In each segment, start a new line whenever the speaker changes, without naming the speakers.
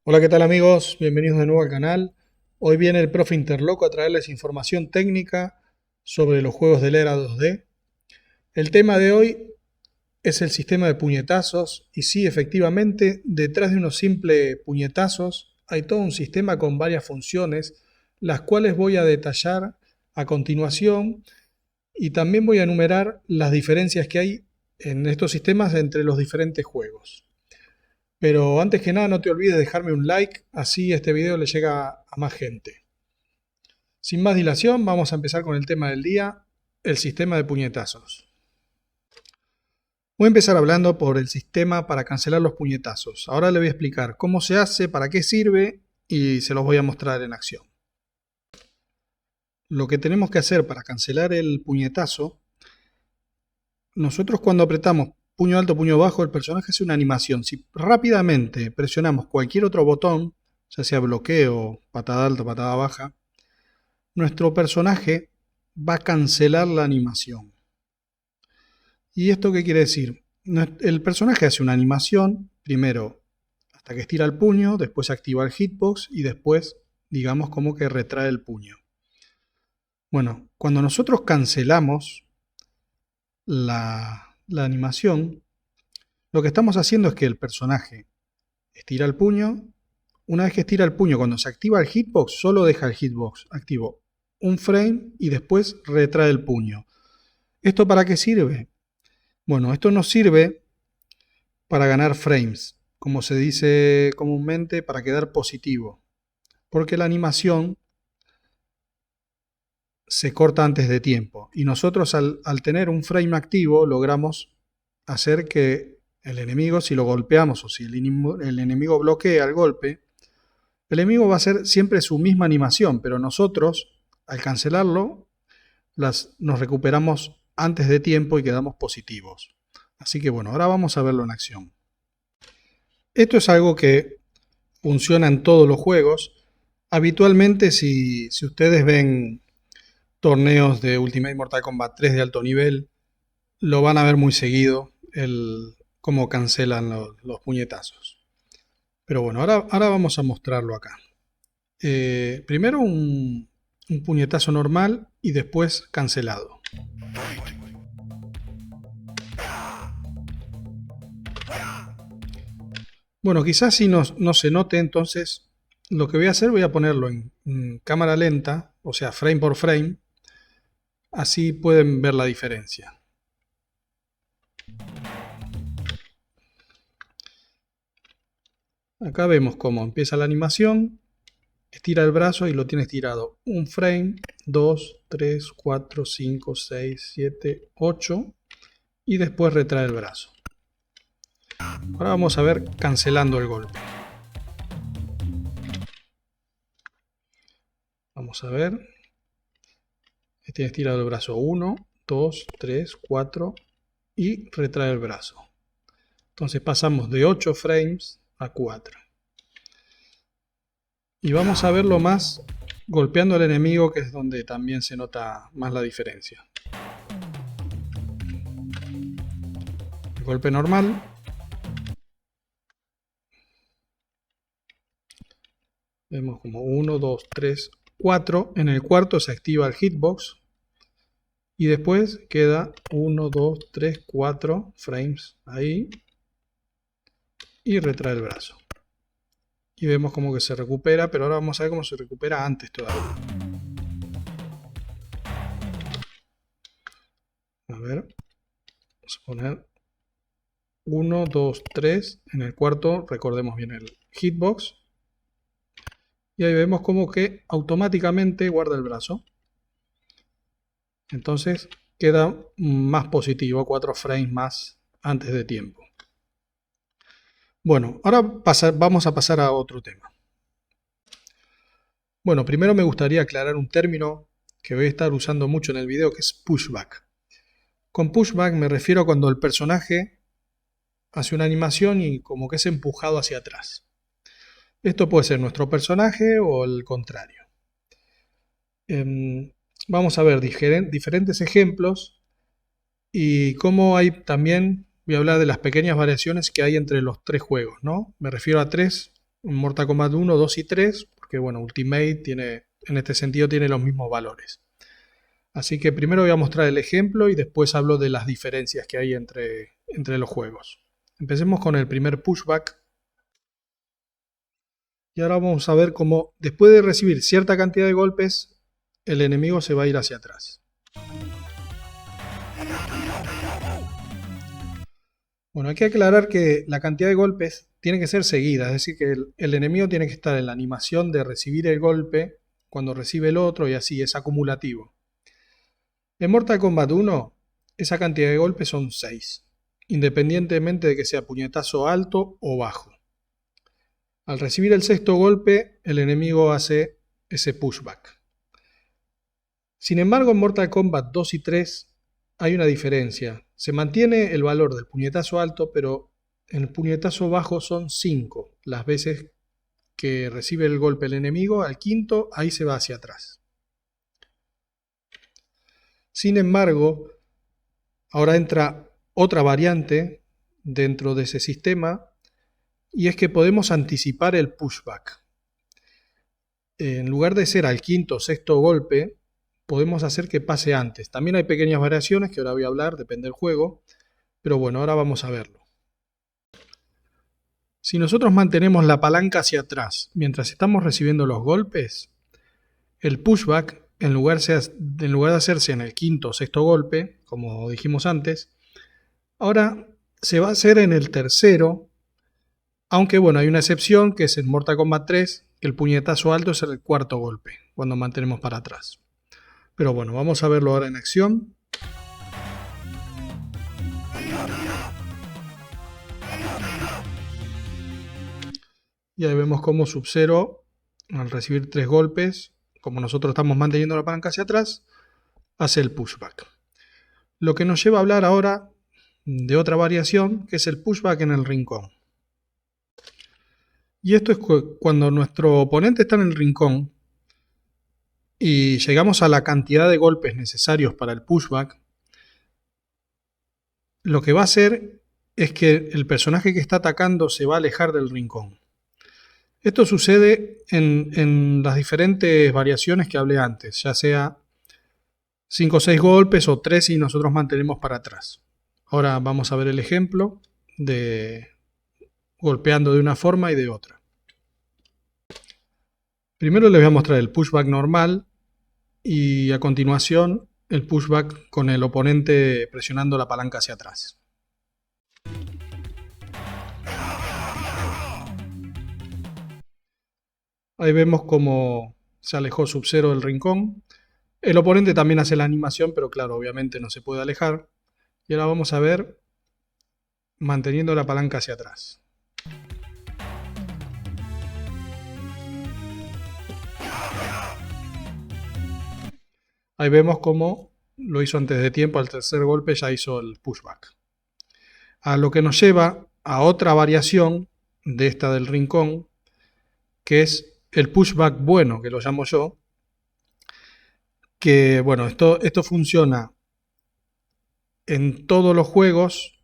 Hola, ¿qué tal amigos? Bienvenidos de nuevo al canal. Hoy viene el profe Interloco a traerles información técnica sobre los juegos de la era 2D. El tema de hoy es el sistema de puñetazos y sí, efectivamente, detrás de unos simples puñetazos hay todo un sistema con varias funciones, las cuales voy a detallar a continuación y también voy a enumerar las diferencias que hay en estos sistemas entre los diferentes juegos. Pero antes que nada no te olvides de dejarme un like, así este video le llega a más gente. Sin más dilación, vamos a empezar con el tema del día, el sistema de puñetazos. Voy a empezar hablando por el sistema para cancelar los puñetazos. Ahora le voy a explicar cómo se hace, para qué sirve y se los voy a mostrar en acción. Lo que tenemos que hacer para cancelar el puñetazo, nosotros cuando apretamos puño alto, puño bajo, el personaje hace una animación. Si rápidamente presionamos cualquier otro botón, ya sea bloqueo, patada alta, patada baja, nuestro personaje va a cancelar la animación. ¿Y esto qué quiere decir? El personaje hace una animación, primero hasta que estira el puño, después activa el hitbox y después, digamos, como que retrae el puño. Bueno, cuando nosotros cancelamos la animación, lo que estamos haciendo es que el personaje estira el puño. Una vez que estira el puño, cuando se activa el hitbox, solo deja el hitbox activo un frame y después retrae el puño. ¿Esto para qué sirve? Bueno, esto nos sirve para ganar frames, como se dice comúnmente, para quedar positivo, porque la animación se corta antes de tiempo y nosotros al tener un frame activo logramos hacer que el enemigo, si lo golpeamos o si el enemigo bloquea el golpe, el enemigo va a hacer siempre su misma animación, pero nosotros, al cancelarlo, nos recuperamos antes de tiempo y quedamos positivos. Así que bueno, ahora vamos a verlo en acción. Esto es algo que funciona en todos los juegos. Habitualmente, si ustedes ven torneos de Ultimate Mortal Kombat 3 de alto nivel, lo van a ver muy seguido, cómo cancelan los puñetazos. Pero bueno, ahora vamos a mostrarlo acá. Primero un puñetazo normal y después cancelado. Bueno, quizás si no se note, entonces lo que voy a hacer, voy a ponerlo en cámara lenta, o sea, frame por frame. Así pueden ver la diferencia. Acá vemos cómo empieza la animación. Estira el brazo y lo tiene estirado un frame, 2, 3, 4, 5, 6, 7, 8 y después retrae el brazo. Ahora vamos a ver cancelando el golpe. Vamos a ver. Tiene estirado el brazo 1, 2, 3, 4 y retrae el brazo. Entonces pasamos de 8 frames a 4. Y vamos a verlo más golpeando al enemigo, que es donde también se nota más la diferencia. El golpe normal. Vemos como 1, 2, 3, 4. En el cuarto se activa el hitbox. Y después queda 1, 2, 3, 4 frames ahí. Y retrae el brazo. Y vemos como que se recupera, pero ahora vamos a ver cómo se recupera antes todavía. A ver, vamos a poner 1, 2, 3. En el cuarto, recordemos bien el hitbox. Y ahí vemos como que automáticamente guarda el brazo. Entonces queda más positivo, 4 frames más antes de tiempo. Bueno, ahora vamos a pasar a otro tema. Bueno, primero me gustaría aclarar un término que voy a estar usando mucho en el video, que es pushback. Con pushback me refiero a cuando el personaje hace una animación y como que es empujado hacia atrás. Esto puede ser nuestro personaje o el contrario. Vamos a ver diferentes ejemplos y cómo hay también, voy a hablar de las pequeñas variaciones que hay entre los tres juegos, ¿no? Me refiero a tres Mortal Kombat 1, 2 y 3, porque bueno, Ultimate tiene, en este sentido tiene los mismos valores. Así que primero voy a mostrar el ejemplo y después hablo de las diferencias que hay entre los juegos. Empecemos con el primer pushback. Y ahora vamos a ver cómo después de recibir cierta cantidad de golpes, el enemigo se va a ir hacia atrás. Bueno, hay que aclarar que la cantidad de golpes tiene que ser seguida, es decir, que el enemigo tiene que estar en la animación de recibir el golpe cuando recibe el otro y así, es acumulativo. En Mortal Kombat 1, esa cantidad de golpes son 6, independientemente de que sea puñetazo alto o bajo. Al recibir el sexto golpe, el enemigo hace ese pushback. Sin embargo, en Mortal Kombat 2 y 3 hay una diferencia. Se mantiene el valor del puñetazo alto, pero en el puñetazo bajo son 5 las veces que recibe el golpe el enemigo. Al quinto, ahí se va hacia atrás. Sin embargo, ahora entra otra variante dentro de ese sistema, y es que podemos anticipar el pushback. En lugar de ser al quinto o sexto golpe, podemos hacer que pase antes. También hay pequeñas variaciones que ahora voy a hablar, depende del juego, pero bueno, ahora vamos a verlo. Si nosotros mantenemos la palanca hacia atrás mientras estamos recibiendo los golpes, el pushback, en lugar de hacerse en el quinto o sexto golpe, como dijimos antes, ahora se va a hacer en el tercero, aunque bueno, hay una excepción que es en Mortal Kombat 3, que el puñetazo alto es el cuarto golpe, cuando mantenemos para atrás. Pero bueno, vamos a verlo ahora en acción. Y ahí vemos cómo Sub-Zero, al recibir 3 golpes, como nosotros estamos manteniendo la palanca hacia atrás, hace el pushback. Lo que nos lleva a hablar ahora de otra variación, que es el pushback en el rincón. Y esto es cuando nuestro oponente está en el rincón y llegamos a la cantidad de golpes necesarios para el pushback, lo que va a hacer es que el personaje que está atacando se va a alejar del rincón. Esto sucede en las diferentes variaciones que hablé antes, ya sea 5 o 6 golpes o 3 si nosotros mantenemos para atrás. Ahora vamos a ver el ejemplo de golpeando de una forma y de otra. Primero les voy a mostrar el pushback normal y a continuación el pushback con el oponente presionando la palanca hacia atrás. Ahí vemos cómo se alejó Sub-Zero del rincón. El oponente también hace la animación, pero claro, obviamente no se puede alejar. Y ahora vamos a ver manteniendo la palanca hacia atrás. Ahí vemos cómo lo hizo antes de tiempo, al tercer golpe ya hizo el pushback. A lo que nos lleva a otra variación de esta del rincón, que es el pushback bueno, que lo llamo yo. Que bueno, esto funciona en todos los juegos,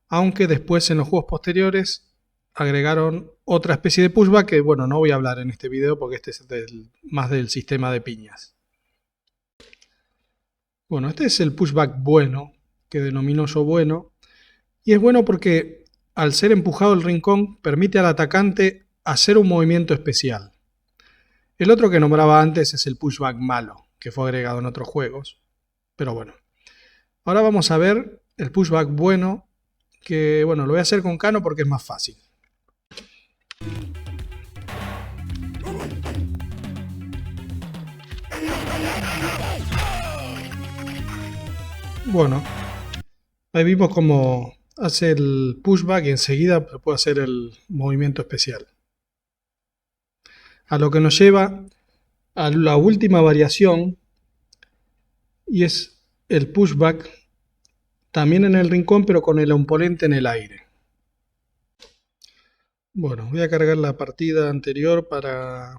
aunque después en los juegos posteriores agregaron otra especie de pushback que bueno, no voy a hablar en este video porque este es más del sistema de piñas. Bueno, este es el pushback bueno, que denomino yo bueno, y es bueno porque al ser empujado el rincón permite al atacante hacer un movimiento especial. El otro que nombraba antes es el pushback malo, que fue agregado en otros juegos, pero bueno. Ahora vamos a ver el pushback bueno, que bueno, lo voy a hacer con Kano porque es más fácil. Bueno, ahí vimos cómo hace el pushback y enseguida puede hacer el movimiento especial. A lo que nos lleva a la última variación, y es el pushback también en el rincón, pero con el oponente en el aire. Bueno, voy a cargar la partida anterior para...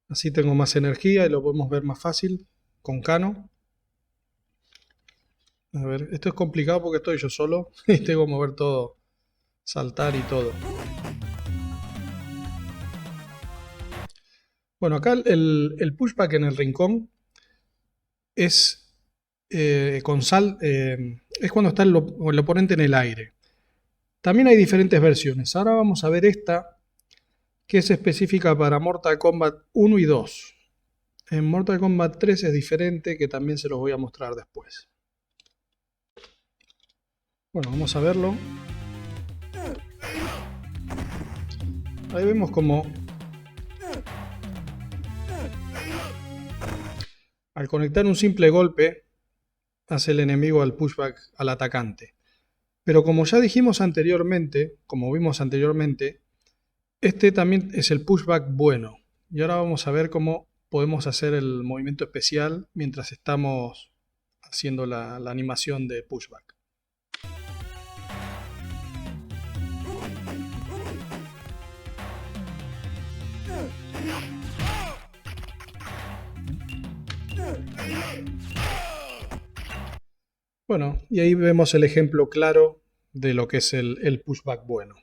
así tengo más energía y lo podemos ver más fácil con Kano. A ver, esto es complicado porque estoy yo solo y tengo que mover todo, saltar y todo. Bueno, acá el pushback en el rincón es, es cuando está el oponente en el aire. También hay diferentes versiones. Ahora vamos a ver esta, que es específica para Mortal Kombat 1 y 2. En Mortal Kombat 3 es diferente, que también se los voy a mostrar después. Bueno, vamos a verlo. Ahí vemos como al conectar un simple golpe hace el enemigo al pushback al atacante. Pero como ya dijimos anteriormente, como vimos anteriormente, este también es el pushback bueno. Y ahora vamos a ver cómo podemos hacer el movimiento especial mientras estamos haciendo la animación de pushback. Bueno, y ahí vemos el ejemplo claro de lo que es el pushback bueno.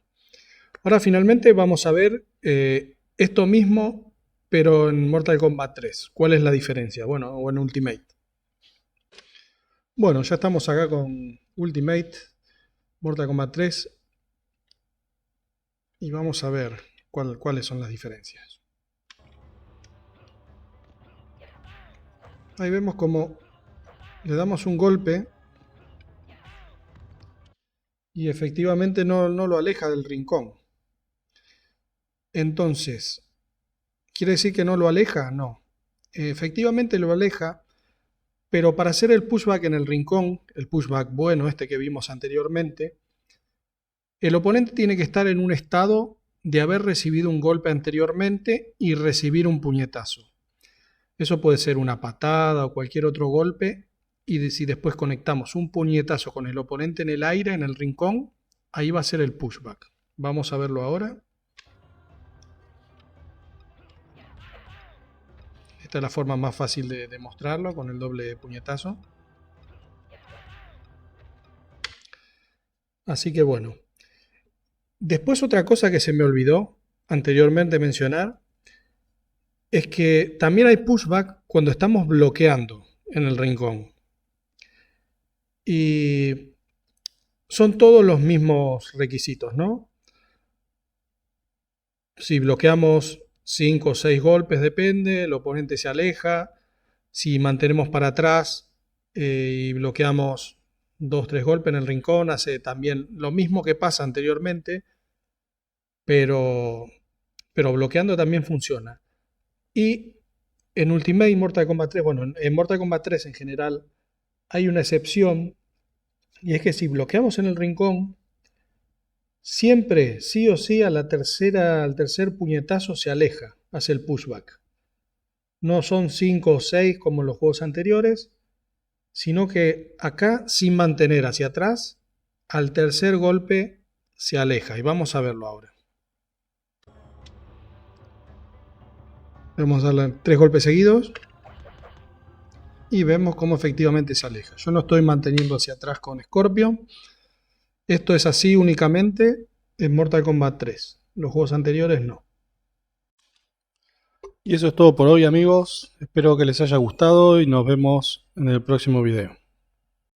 Ahora finalmente vamos a ver esto mismo, pero en Mortal Kombat 3. ¿Cuál es la diferencia? Bueno, o en Ultimate. Bueno, ya estamos acá con Ultimate, Mortal Kombat 3. Y vamos a ver cuáles son las diferencias. Ahí vemos como le damos un golpe y efectivamente no lo aleja del rincón. Entonces, ¿quiere decir que no lo aleja? No. Efectivamente lo aleja, pero para hacer el pushback en el rincón, el pushback bueno, este que vimos anteriormente, el oponente tiene que estar en un estado de haber recibido un golpe anteriormente y recibir un puñetazo. Eso puede ser una patada o cualquier otro golpe, y si después conectamos un puñetazo con el oponente en el aire, en el rincón, ahí va a ser el pushback. Vamos a verlo ahora. Esta es la forma más fácil de mostrarlo, con el doble puñetazo. Así que bueno. Después otra cosa que se me olvidó anteriormente mencionar es que también hay pushback cuando estamos bloqueando en el rincón. Y son todos los mismos requisitos, ¿no? Si bloqueamos 5 o 6 golpes, depende, el oponente se aleja. Si mantenemos para atrás y bloqueamos 2 o 3 golpes en el rincón, hace también lo mismo que pasa anteriormente, pero bloqueando también funciona. Y en Ultimate y Mortal Kombat 3, bueno, en Mortal Kombat 3 en general hay una excepción, y es que si bloqueamos en el rincón, siempre, sí o sí, al tercer puñetazo se aleja, hace el pushback. No son 5 o 6 como en los juegos anteriores, sino que acá, sin mantener hacia atrás, al tercer golpe se aleja. Y vamos a verlo ahora. Vamos a darle 3 golpes seguidos y vemos cómo efectivamente se aleja. Yo no estoy manteniendo hacia atrás con Scorpion. Esto es así únicamente en Mortal Kombat 3. Los juegos anteriores no. Y eso es todo por hoy, amigos. Espero que les haya gustado y nos vemos en el próximo video.